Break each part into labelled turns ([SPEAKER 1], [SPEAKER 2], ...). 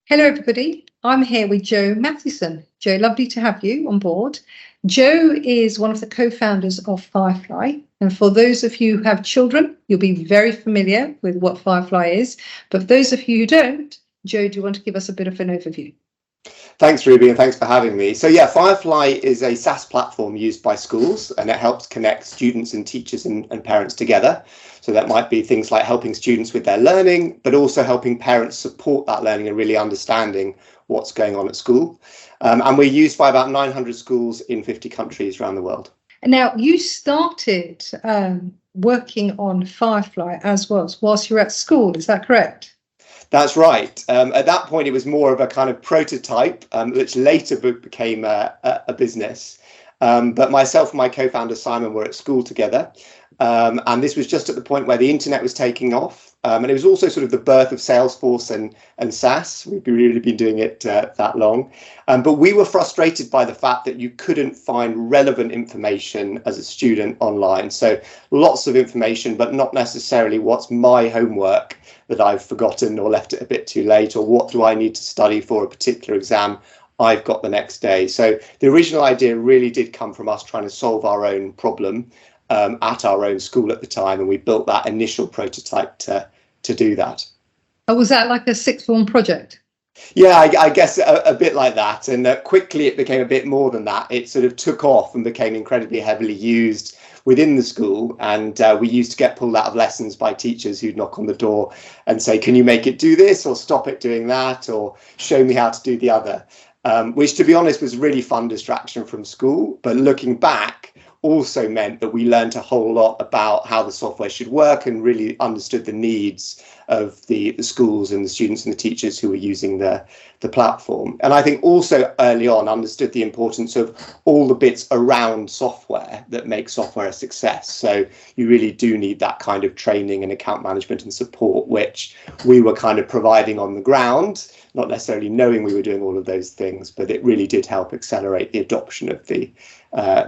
[SPEAKER 1] Hello, everybody. I'm here with Joe Mathewson. Joe, lovely to have you on board. Joe is one of the co-founders of Firefly. And for those of you who have children, you'll be very familiar with what Firefly is. But for those of you who don't, Joe, do you want to give us a bit of an overview?
[SPEAKER 2] Thanks, Ruby, and thanks for having me. So yeah, Firefly is a SaaS platform used by schools, and it helps connect students and teachers and parents together. So that might be things like helping students with their learning, but also helping parents support that learning and really understanding what's going on at school. And we're used by about 900 schools in 50 countries around the world.
[SPEAKER 1] Now, you started working on Firefly as well whilst you were at school, is that correct?
[SPEAKER 2] That's right. At that point, it was more of a kind of prototype, which later became a business. But myself and my co-founder Simon were at school together. And this was just at the point where the internet was taking off. And it was also sort of the birth of Salesforce and SaaS. We've really been doing it that long. But we were frustrated by the fact that you couldn't find relevant information as a student online. So lots of information, but not necessarily what's my homework that I've forgotten or left it a bit too late, or what do I need to study for a particular exam I've got the next day. So the original idea really did come from us trying to solve our own problem at our own school at the time, and we built that initial prototype to do that.
[SPEAKER 1] Or was that like a sixth form project?
[SPEAKER 2] Yeah, I guess a bit like that. And quickly it became a bit more than that. It sort of took off and became incredibly heavily used within the school. And we used to get pulled out of lessons by teachers who'd knock on the door and say, can you make it do this, or stop it doing that, or show me how to do the other, which, to be honest, was really fun distraction from school. But looking back, also meant that we learned a whole lot about how the software should work and really understood the needs of the schools and the students and the teachers who were using the platform. And I think also early on understood the importance of all the bits around software that make software a success. So you really do need that kind of training and account management and support, which we were kind of providing on the ground, not necessarily knowing we were doing all of those things, but it really did help accelerate the adoption of the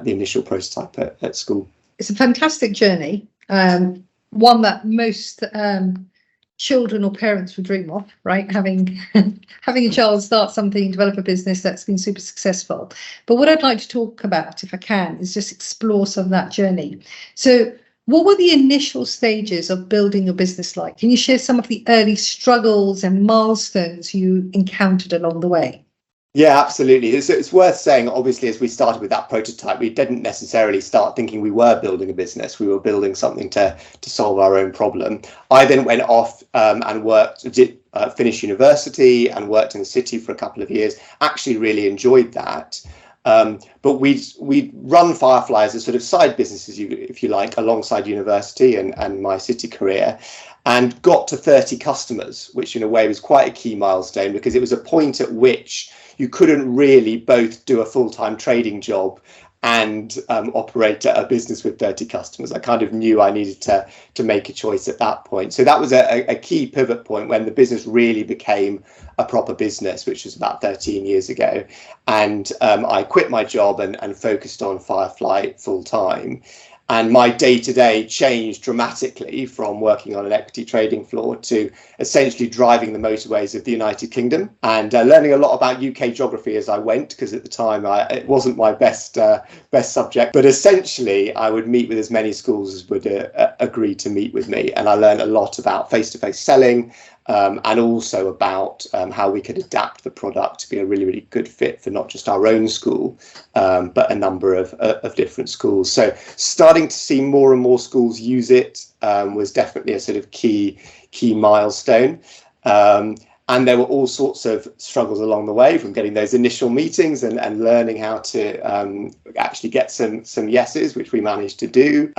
[SPEAKER 2] initial prototype at school.
[SPEAKER 1] It's a fantastic journey, one that most children or parents would dream of, right? Having a child start something, develop a business that's been super successful. But what I'd like to talk about, if I can, is just explore some of that journey. So what were the initial stages of building a business like? Can you share some of the early struggles and milestones you encountered along the way?
[SPEAKER 2] Yeah, absolutely. It's worth saying, obviously, as we started with that prototype, we didn't necessarily start thinking we were building a business. We were building something to solve our own problem. I then went off and finished university and worked in the city for a couple of years. Actually really enjoyed that. But we'd run Firefly as a sort of side business, if you like, alongside university and my city career, and got to 30 customers, which in a way was quite a key milestone, because it was a point at which you couldn't really both do a full-time trading job and operate a business with 30 customers. I kind of knew I needed to make a choice at that point. So that was a key pivot point when the business really became a proper business, which was about 13 years ago. And I quit my job and focused on Firefly full-time. And my day-to-day changed dramatically from working on an equity trading floor to essentially driving the motorways of the United Kingdom and learning a lot about UK geography as I went, because at the time it wasn't my best subject. But essentially, I would meet with as many schools as would agree to meet with me. And I learned a lot about face-to-face selling, and also about how we could adapt the product to be a really, really good fit for not just our own school, but a number of different schools. So starting to see more and more schools use it was definitely a sort of key milestone. And there were all sorts of struggles along the way, from getting those initial meetings and learning how to actually get some yeses, which we managed to do.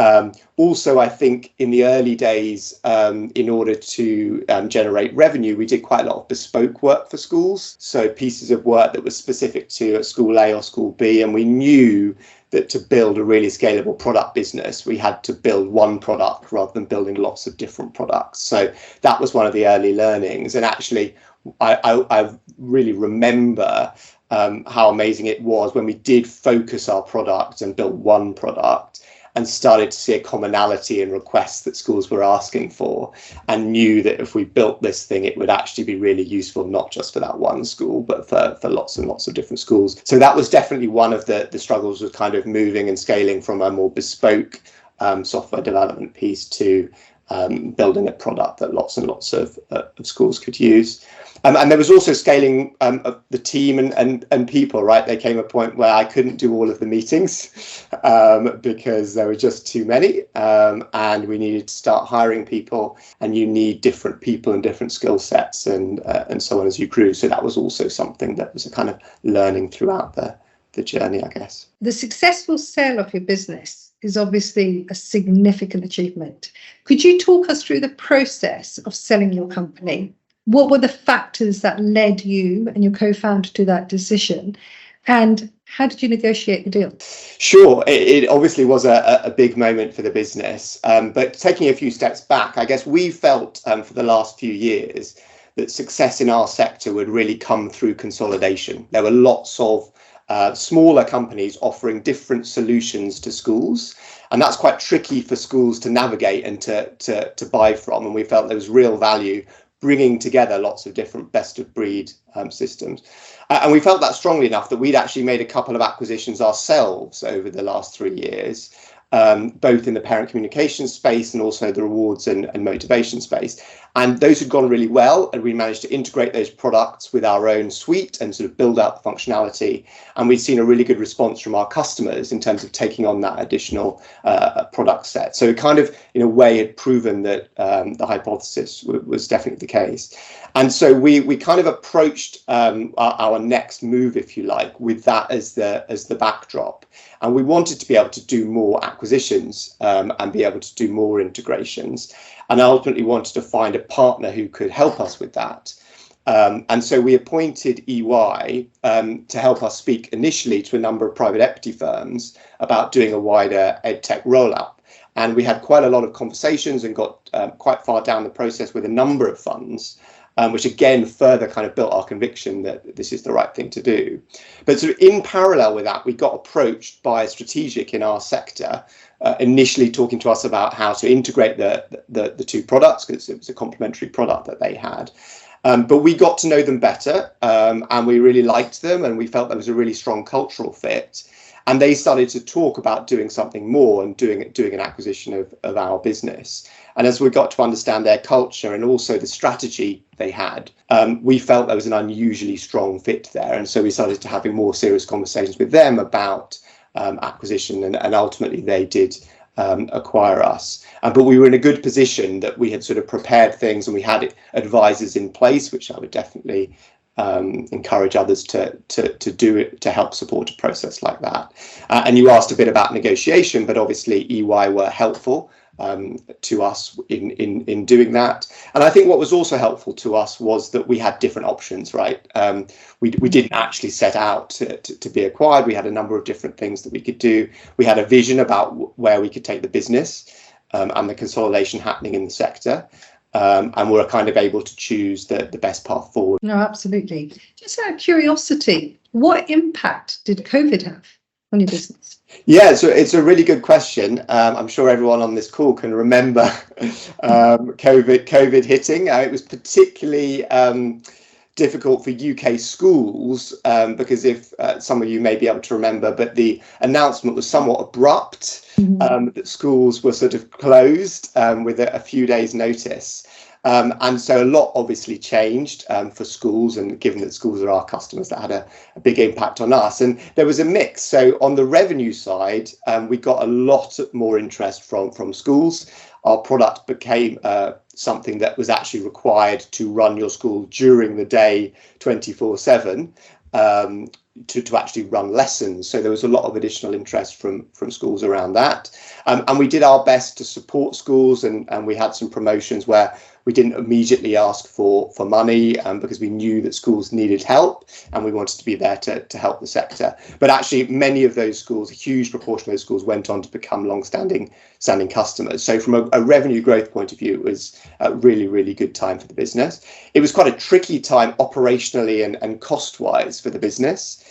[SPEAKER 2] Also, I think in the early days, in order to generate revenue, we did quite a lot of bespoke work for schools. So pieces of work that was specific to school A or school B. And we knew that to build a really scalable product business, we had to build one product rather than building lots of different products. So that was one of the early learnings. And actually, I really remember how amazing it was when we did focus our product and build one product. and started to see a commonality in requests that schools were asking for, and knew that if we built this thing, it would actually be really useful, not just for that one school, but for lots and lots of different schools. So that was definitely one of the struggles, with kind of moving and scaling from a more bespoke software development piece to building a product that lots and lots of schools could use. And there was also scaling of the team and people, right? There came a point where I couldn't do all of the meetings because there were just too many, and we needed to start hiring people, and you need different people and different skill sets and so on as you grew. So that was also something that was a kind of learning throughout the journey, I guess.
[SPEAKER 1] The successful sale of your business is obviously a significant achievement. Could you talk us through the process of selling your company? What were the factors that led you and your co-founder to that decision? And how did you negotiate the deal?
[SPEAKER 2] Sure, it obviously was a big moment for the business. But taking a few steps back, I guess we felt for the last few years that success in our sector would really come through consolidation. There were lots of smaller companies offering different solutions to schools, and that's quite tricky for schools to navigate and to buy from. And we felt there was real value bringing together lots of different best of breed systems. And we felt that strongly enough that we'd actually made a couple of acquisitions ourselves over the last 3 years, both in the parent communication space and also the rewards and motivation space. And those had gone really well, and we managed to integrate those products with our own suite and sort of build out the functionality. And we've seen a really good response from our customers in terms of taking on that additional product set. So it kind of, in a way, had proven that the hypothesis was definitely the case. And so we kind of approached our next move, if you like, with that as the backdrop. And we wanted to be able to do more acquisitions and be able to do more integrations. And I ultimately wanted to find a partner who could help us with that. And so we appointed EY to help us speak initially to a number of private equity firms about doing a wider EdTech rollout. And we had quite a lot of conversations and got quite far down the process with a number of funds, which again further kind of built our conviction that this is the right thing to do. But sort of in parallel with that, we got approached by a strategic in our sector, initially talking to us about how to integrate the two products, because it was a complementary product that they had. But we got to know them better, and we really liked them, and we felt there was a really strong cultural fit. And they started to talk about doing something more and doing an acquisition of our business. And as we got to understand their culture and also the strategy they had, we felt there was an unusually strong fit there. And so we started to having more serious conversations with them about acquisition, and ultimately they did acquire us. But we were in a good position that we had sort of prepared things, and we had advisors in place, which I would definitely encourage others to do it, to help support a process like that. And you asked a bit about negotiation, but obviously EY were helpful to us in doing that. And I think what was also helpful to us was that we had different options, right? We didn't actually set out to be acquired. We had a number of different things that we could do. We had a vision about where we could take the business and the consolidation happening in the sector. And we're kind of able to choose the best path forward.
[SPEAKER 1] No, absolutely. Just out of curiosity, what impact did COVID have on your business?
[SPEAKER 2] Yeah, so it's a really good question. I'm sure everyone on this call can remember COVID hitting. It was particularly difficult for UK schools because if some of you may be able to remember, but the announcement was somewhat abrupt, that schools were sort of closed with a few days' notice. And so a lot obviously changed for schools, and given that schools are our customers, that had a big impact on us. And there was a mix. So on the revenue side, we got a lot more interest from schools. Our product became something that was actually required to run your school during the day 24/7 to actually run lessons. So there was a lot of additional interest from schools around that. And we did our best to support schools, and we had some promotions where we didn't immediately ask for money because we knew that schools needed help, and we wanted to be there to help the sector. But actually, many of those schools, a huge proportion of those schools, went on to become long-standing customers. So from a revenue growth point of view, it was a really, really good time for the business. It was quite a tricky time operationally and cost-wise for the business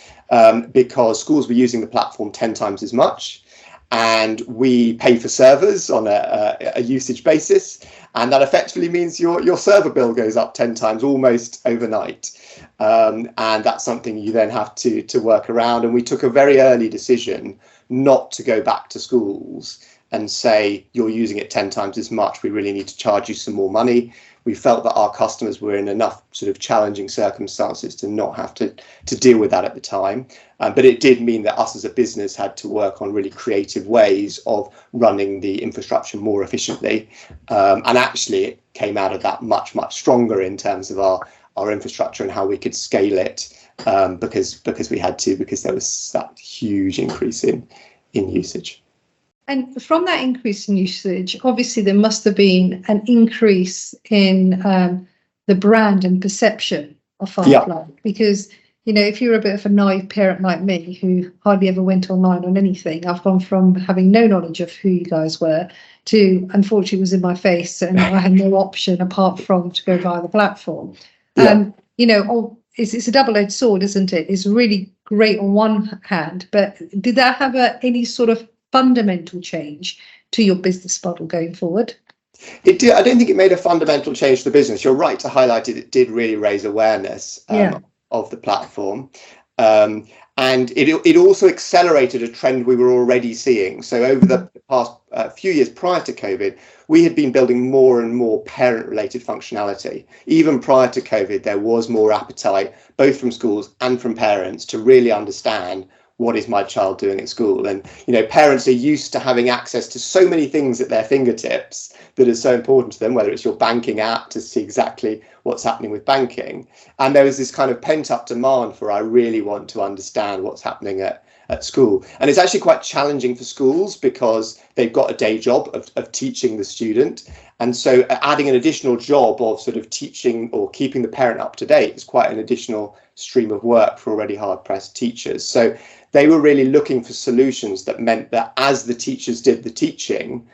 [SPEAKER 2] because schools were using the platform 10 times as much. and we pay for servers on a usage basis, and that effectively means your server bill goes up 10 times almost overnight. And that's something you then have to work around. And we took a very early decision not to go back to schools and say, you're using it 10 times as much, we really need to charge you some more money. We felt that our customers were in enough sort of challenging circumstances to not have to deal with that at the time. But it did mean that us as a business had to work on really creative ways of running the infrastructure more efficiently. And actually, it came out of that much stronger in terms of our infrastructure and how we could scale it, because we had to, because there was that huge increase in usage.
[SPEAKER 1] And from that increase in usage, obviously there must have been an increase in the brand and perception of Firefly. Because, you know, if you're a bit of a naive parent like me, who hardly ever went online on anything, I've gone from having no knowledge of who you guys were to, unfortunately, it was in my face and I had no option apart from to go via the platform. You know, it's a double-edged sword, isn't it? It's really great on one hand, but did that have any sort of fundamental change to your business model going forward?
[SPEAKER 2] It did. I don't think it made a fundamental change to the business. You're right to highlight it. It did really raise awareness of the platform. And it also accelerated a trend we were already seeing. So over the past few years prior to COVID, we had been building more and more parent-related functionality. Even prior to COVID, there was more appetite, both from schools and from parents, to really understand, what is my child doing at school? And, you know, parents are used to having access to so many things at their fingertips that are so important to them, whether it's your banking app to see exactly what's happening with banking. And there was this kind of pent up demand for, I really want to understand what's happening at school. And it's actually quite challenging for schools because they've got a day job of teaching the student. And so adding an additional job of sort of teaching or keeping the parent up to date is quite an additional stream of work for already hard pressed teachers. So they were really looking for solutions that meant that as the teachers did the teaching,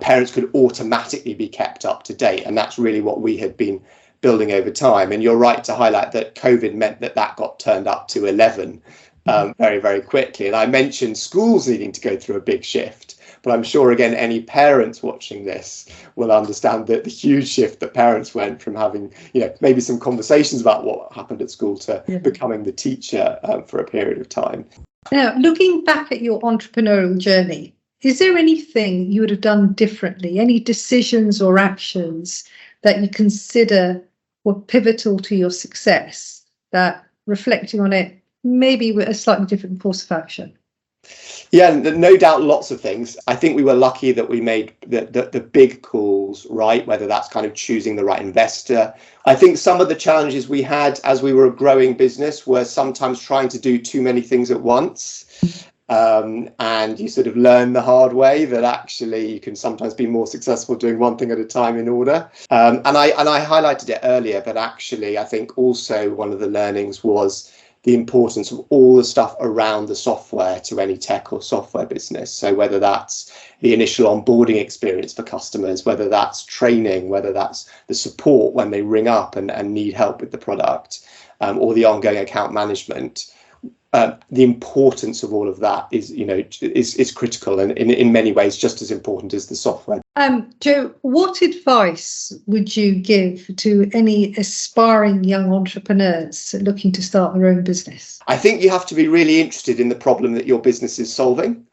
[SPEAKER 2] parents could automatically be kept up to date. And that's really what we had been building over time. And you're right to highlight that COVID meant that got turned up to 11 very, very quickly. And I mentioned schools needing to go through a big shift. But I'm sure, again, any parents watching this will understand that the huge shift that parents went from having, you know, maybe some conversations about what happened at school to becoming the teacher for a period of time.
[SPEAKER 1] Now, looking back at your entrepreneurial journey, is there anything you would have done differently? Any decisions or actions that you consider were pivotal to your success that, reflecting on it, maybe with a slightly different course of action?
[SPEAKER 2] Yeah, no doubt, lots of things. I think we were lucky that we made the big calls, right? Whether that's kind of choosing the right investor. I think some of the challenges we had as we were a growing business were sometimes trying to do too many things at once. And you sort of learn the hard way that actually you can sometimes be more successful doing one thing at a time in order. And I highlighted it earlier, but actually I think also one of the learnings was the importance of all the stuff around the software to any tech or software business. So whether that's the initial onboarding experience for customers, whether that's training, whether that's the support when they ring up and need help with the product, or the ongoing account management. The importance of all of that is critical and in many ways just as important as the software.
[SPEAKER 1] Joe, what advice would you give to any aspiring young entrepreneurs looking to start their own business?
[SPEAKER 2] I think you have to be really interested in the problem that your business is solving,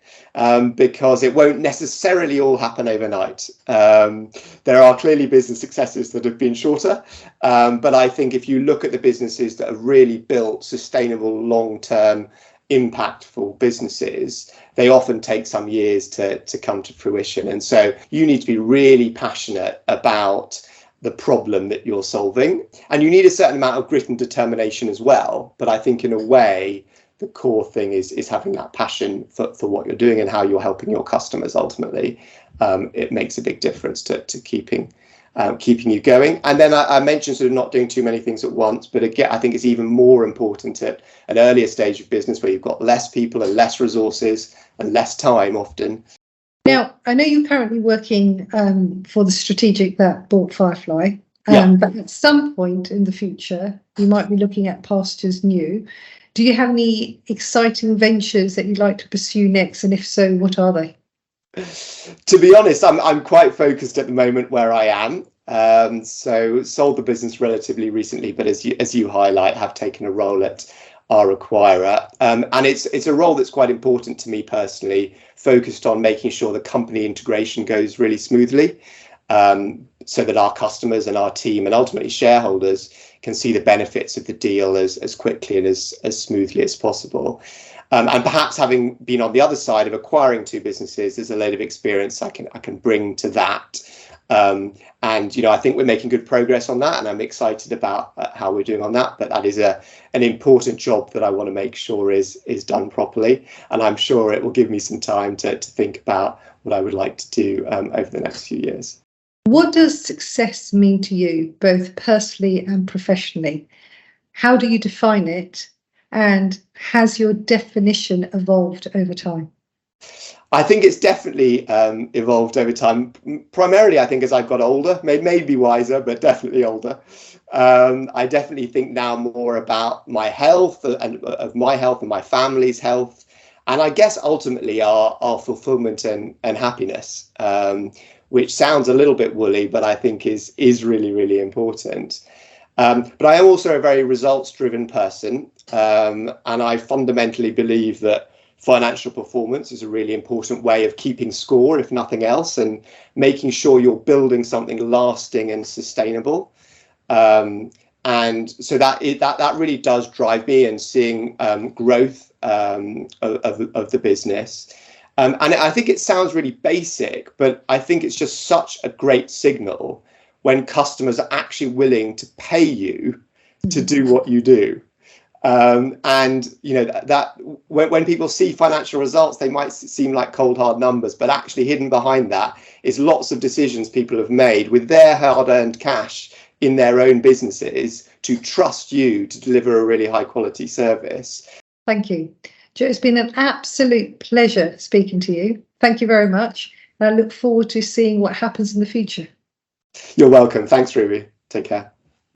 [SPEAKER 2] because it won't necessarily all happen overnight. There are clearly business successes that have been shorter, but I think if you look at the businesses that have really built sustainable, long-term, impactful businesses, they often take some years to come to fruition. And so you need to be really passionate about the problem that you're solving, and you need a certain amount of grit and determination as well. But I think in a way, the core thing is having that passion for what you're doing and how you're helping your customers. Ultimately, it makes a big difference to keeping you going. And then I mentioned sort of not doing too many things at once, but again, I think it's even more important at an earlier stage of business where you've got less people and less resources and less time often.
[SPEAKER 1] Now, I know you're currently working for the strategic that bought Firefly, but at some point in the future, you might be looking at pastures new. Do you have any exciting ventures that you'd like to pursue next? And if so, what are they?
[SPEAKER 2] To be honest, I'm quite focused at the moment where I am. So sold the business relatively recently, but as you highlight, have taken a role at our acquirer, and it's a role that's quite important to me personally, focused on making sure the company integration goes really smoothly, so that our customers and our team and ultimately shareholders can see the benefits of the deal as quickly and as smoothly as possible. And perhaps having been on the other side of acquiring two businesses, there's a load of experience I can bring to that. And I think we're making good progress on that, and I'm excited about how we're doing on that. But that is an important job that I want to make sure is done properly, and I'm sure it will give me some time to think about what I would like to do over the next few years.
[SPEAKER 1] What does success mean to you, both personally and professionally? How do you define it? And has your definition evolved over time?
[SPEAKER 2] I think it's definitely evolved over time. Primarily, I think as I've got older, maybe wiser, but definitely older. I definitely think now more about my health and of my health and my family's health, and I guess ultimately our fulfillment and happiness, which sounds a little bit woolly, but I think is really, really important. But I am also a very results-driven person, and I fundamentally believe that financial performance is a really important way of keeping score, if nothing else, and making sure you're building something lasting and sustainable. And so that really does drive me, and seeing growth of the business. And I think it sounds really basic, but I think it's just such a great signal when customers are actually willing to pay you to do what you do. And that when people see financial results, they might seem like cold hard numbers, but actually hidden behind that is lots of decisions people have made with their hard-earned cash in their own businesses to trust you to deliver a really high quality service.
[SPEAKER 1] Thank you, Joe. It's been an absolute pleasure speaking to you. Thank you very much, and I look forward to seeing what happens in the future.
[SPEAKER 2] You're welcome. Thanks, Ruby. Take care.